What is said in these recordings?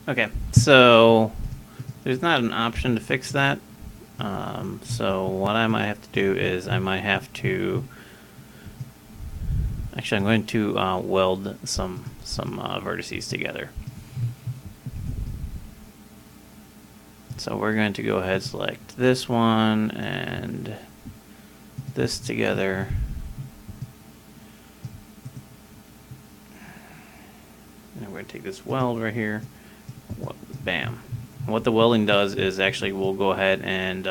Okay, so there's not an option to fix that. So what I might have to do is I might have to. Actually, I'm going to weld some vertices together. So we're going to go ahead and select this one and this together. And we're going to take this weld right here. Bam. What the welding does is actually we'll go ahead and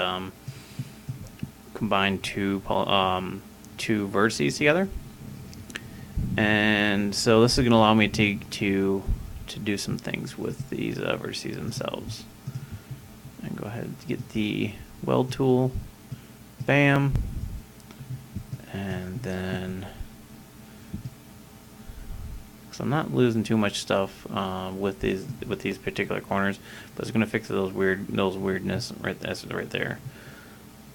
combine two vertices together. And so this is going to allow me to do some things with these vertices themselves. And go ahead and get the weld tool. Bam. And then, so I'm not losing too much stuff with these particular corners, but it's going to fix those weirdness right there.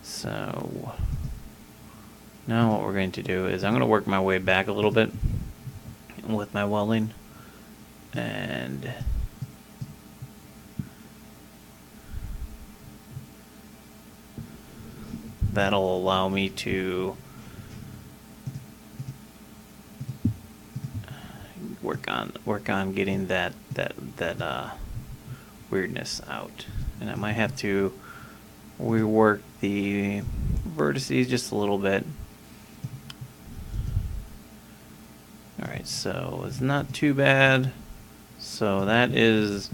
So now what we're going to do is I'm going to work my way back a little bit with my welding, and that'll allow me to work on getting that weirdness out. And I might have to rework the vertices just a little bit. Alright, so it's not too bad. So that is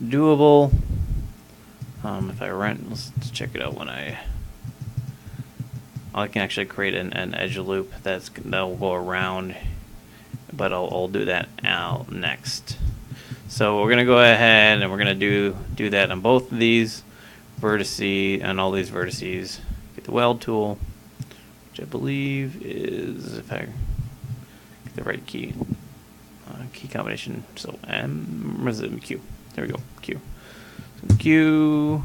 doable. If I let's check it out when I can actually create an edge loop that'll go around, but I'll do that out next. So we're gonna go ahead and we're gonna do that on both of these vertices and all these vertices. Get the weld tool, which I believe is, if I get the right key combination. So M, or is it Q? There we go, Q. So Q.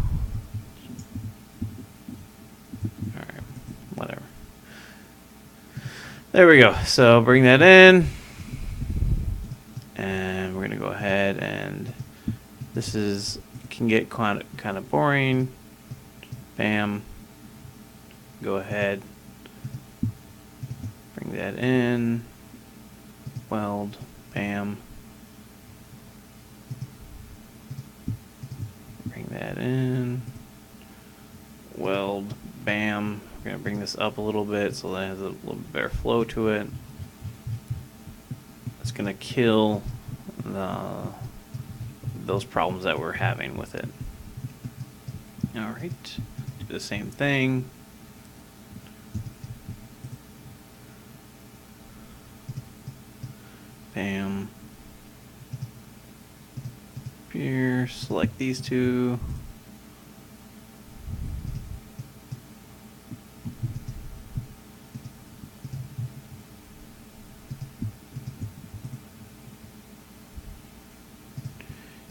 All right, whatever. There we go. So bring that in, and we're gonna go ahead and this can get kind of boring. Bam. Go ahead. Bring that in. Weld. Bam. Bring that in. Weld. Bam. We're going to bring this up a little bit so that it has a little bit better flow to it. It's going to kill those problems that we're having with it. Alright. Do the same thing. Bam. Here, select these two.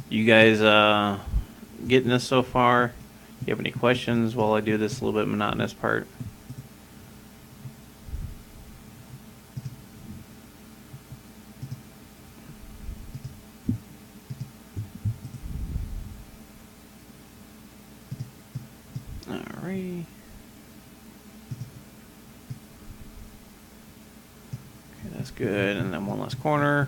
You guys getting this so far? Do you have any questions while I do this a little bit monotonous part? Alright. Okay, that's good. And then one last corner.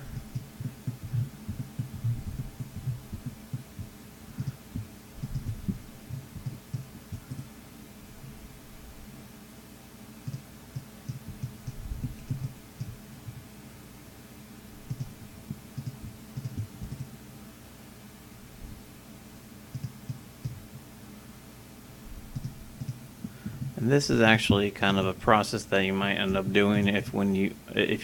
And this is actually kind of a process that you might end up doing if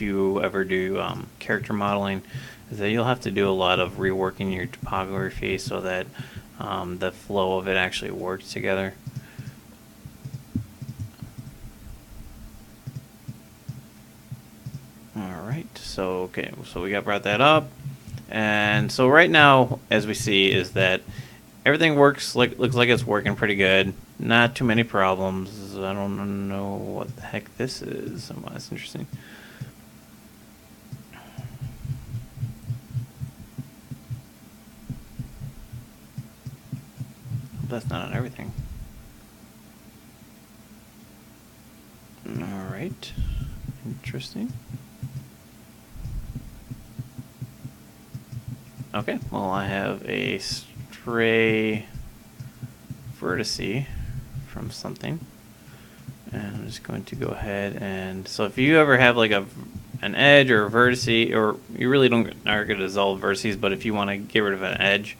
you ever do character modeling, is that you'll have to do a lot of reworking your topography so that the flow of it actually works together. Alright, so okay, so we brought that up. And so right now, as we see, is that everything looks like it's working pretty good. Not too many problems. I don't know what the heck this is. Oh, that's interesting. that's not on everything. All right, interesting. Okay, well, I have a stray vertice from something, and I'm just going to go ahead and, so if you ever have like an edge or a vertice, or you really aren't going to dissolve vertices, but if you want to get rid of an edge,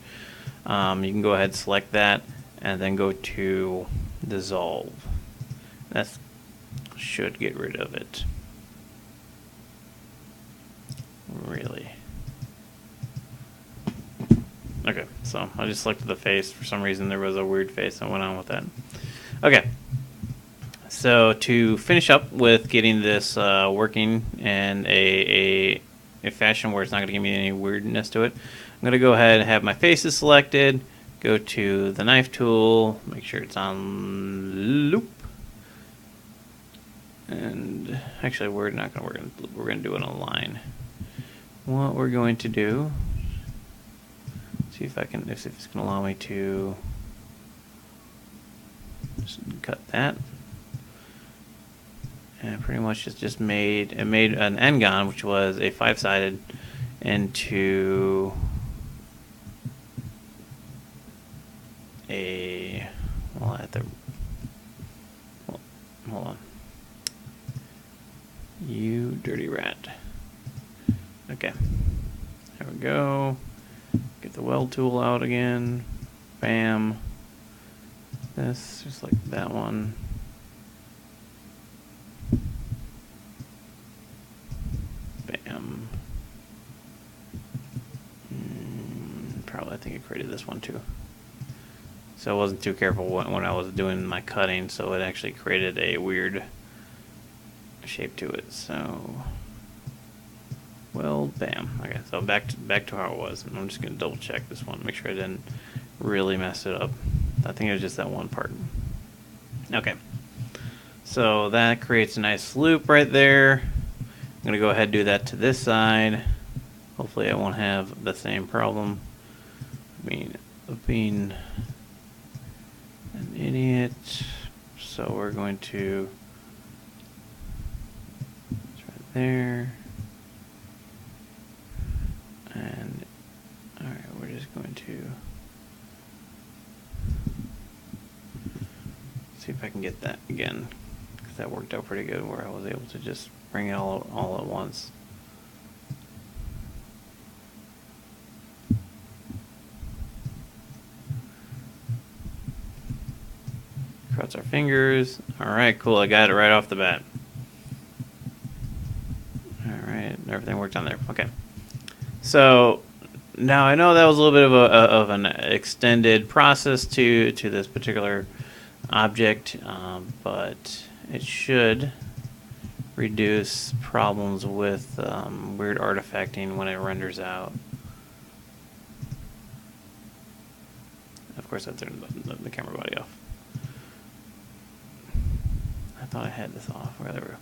you can go ahead and select that and then go to dissolve. That should get rid of it. Really. Okay, so I just selected the face. For some reason there was a weird face. I went on with that. Okay. So to finish up with getting this working in a fashion where it's not going to give me any weirdness to it, I'm going to go ahead and have my faces selected, go to the knife tool, make sure it's on loop, and actually we're not going to work on loop, we're going to do it on line. What we're going to do, see if I can, if it's going to allow me to just cut that. And pretty much it just made an n-gon, which was a 5-sided, into a, well, I have to, well, hold on. You dirty rat. Okay. There we go. Get the weld tool out again. Bam. This, just like that one. Bam. Probably, I think it created this one too. So I wasn't too careful when I was doing my cutting, so it actually created a weird shape to it. So, well, bam. Okay, so back to how it was. I'm just gonna double check this one, make sure I didn't really mess it up. I think it was just that one part. Okay, so that creates a nice loop right there. I'm gonna go ahead and do that to this side. Hopefully I won't have the same problem. Being an idiot. So we're going to, it's right there. And alright, we're just going to see if I can get that again, because that worked out pretty good where I was able to just bring it all at once. Cross our fingers. Alright, cool, I got it right off the bat. Alright, everything worked on there. Okay. So now I know that was a little bit of an extended process to this particular object, but it should reduce problems with weird artifacting when it renders out. Of course, I turned the camera body off. I thought I had this off. Whatever.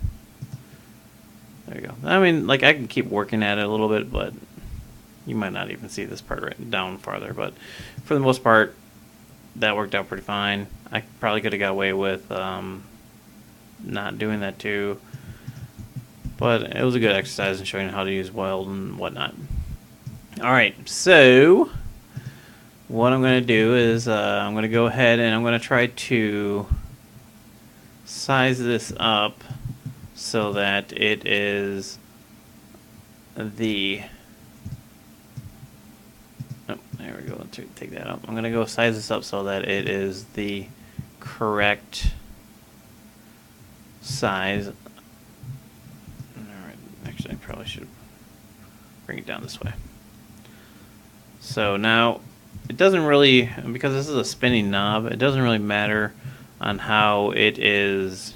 There you go. I mean, like, I can keep working at it a little bit, but you might not even see this part right down farther. But for the most part, that worked out pretty fine. I probably could have got away with not doing that too, but it was a good exercise in showing how to use weld and whatnot. Alright, so what I'm going to do is I'm going to go ahead and I'm going to try to size this up so that it is the, oh, there we go, let's take that out. I'm going to go size this up so that it is the correct size. Alright, actually I probably should bring it down this way. So now, it doesn't really, because this is a spinning knob, it doesn't really matter on how it is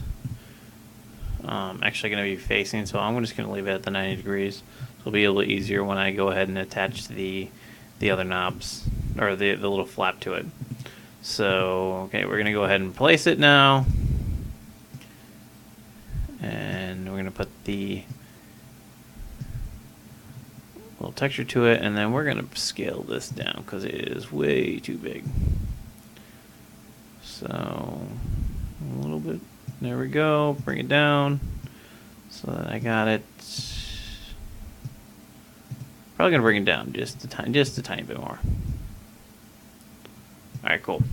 actually going to be facing, so I'm just going to leave it at the 90 degrees. So it'll be a little easier when I go ahead and attach the other knobs, or the little flap to it. So, okay, we're going to go ahead and place it now. And we're going to put the little texture to it, and then we're going to scale this down because it is way too big. So a little bit. There we go. Bring it down so that I got it. Probably gonna bring it down just a tiny bit more. All right, cool.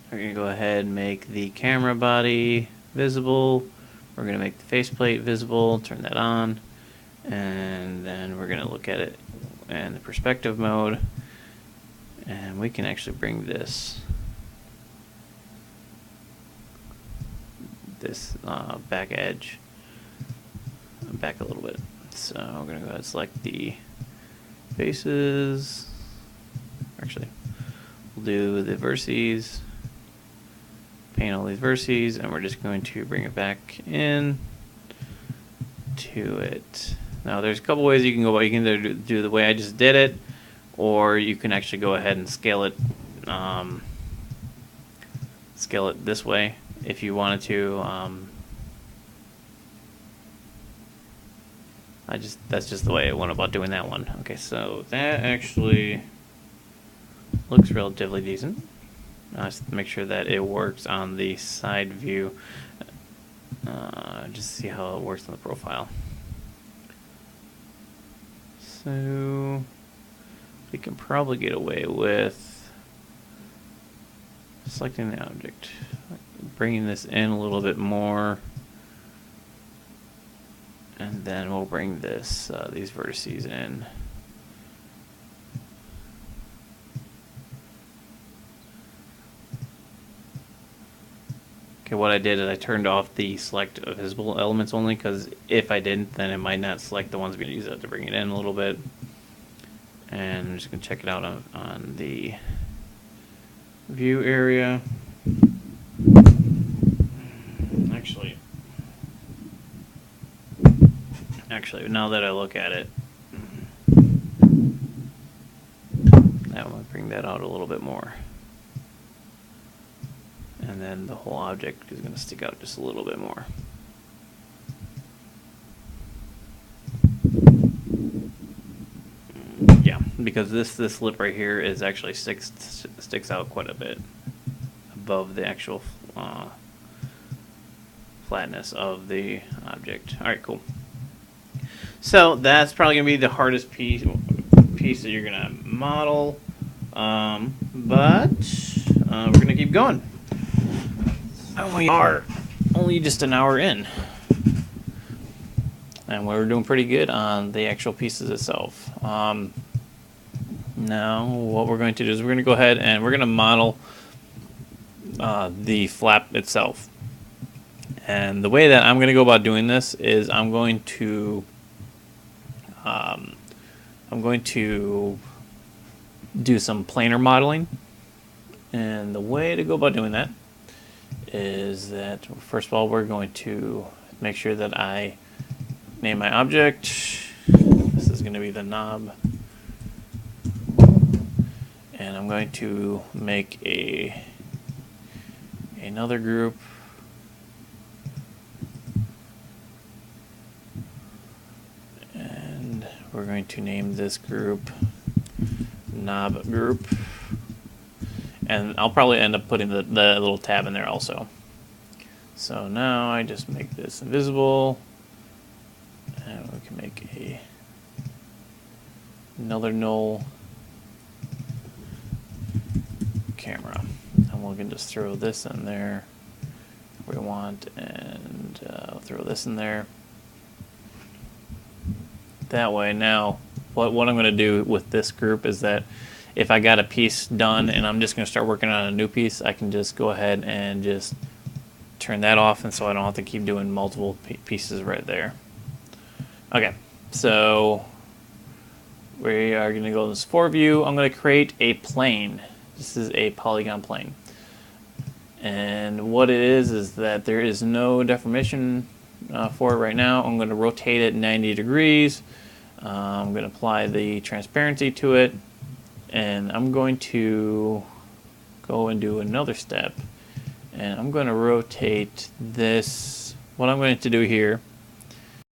We're gonna go ahead and make the camera body visible. We're gonna make the faceplate visible. Turn that on, and then we're gonna look at it in the perspective mode, and we can actually bring this back edge back a little bit. So we're gonna go ahead and select the faces. Actually, we'll do the vertices, paint all these vertices, and we're just going to bring it back in to it. Now there's a couple ways you can go about. You can either do the way I just did it, or you can actually go ahead and scale it this way if you wanted to. That's just the way I went about doing that one. Okay, so that actually looks relatively decent. Just make sure that it works on the side view. Just see how it works on the profile. So we can probably get away with selecting the object, bringing this in a little bit more, and then we'll bring this these vertices in. Okay, what I did is I turned off the select of visible elements only, because if I didn't, then it might not select the ones I'm going to use that to bring it in a little bit. And I'm just going to check it out on the view area. Actually, now that I look at it, that will bring that out a little bit more. And then the whole object is going to stick out just a little bit more. Yeah, because this lip right here is actually sticks out quite a bit above the actual flatness of the object. All right, cool. So that's probably going to be the hardest piece that you're going to model, but we're going to keep going. We are only just an hour in, and we're doing pretty good on the actual pieces itself. Now what we're going to do is we're going to go ahead and we're going to model the flap itself. And the way that I'm going to go about doing this is I'm going to do some planar modeling. And the way to go about doing that is that, first of all, we're going to make sure that I name my object. This is going to be the knob. And I'm going to make another group. And we're going to name this group knob group. And I'll probably end up putting the little tab in there also. So now I just make this invisible, and we can make another null camera. And we can just throw this in there if we want, and throw this in there. That way, now what I'm going to do with this group is that if I got a piece done and I'm just going to start working on a new piece, I can just go ahead and just turn that off, and so I don't have to keep doing multiple pieces right there. Okay, so we are going to go to this view. I'm going to create a plane. This is a polygon plane. And what it is that there is no deformation for it right now. I'm going to rotate it 90 degrees. I'm going to apply the transparency to it. And I'm going to go and do another step. And I'm going to rotate this. What I'm going to do here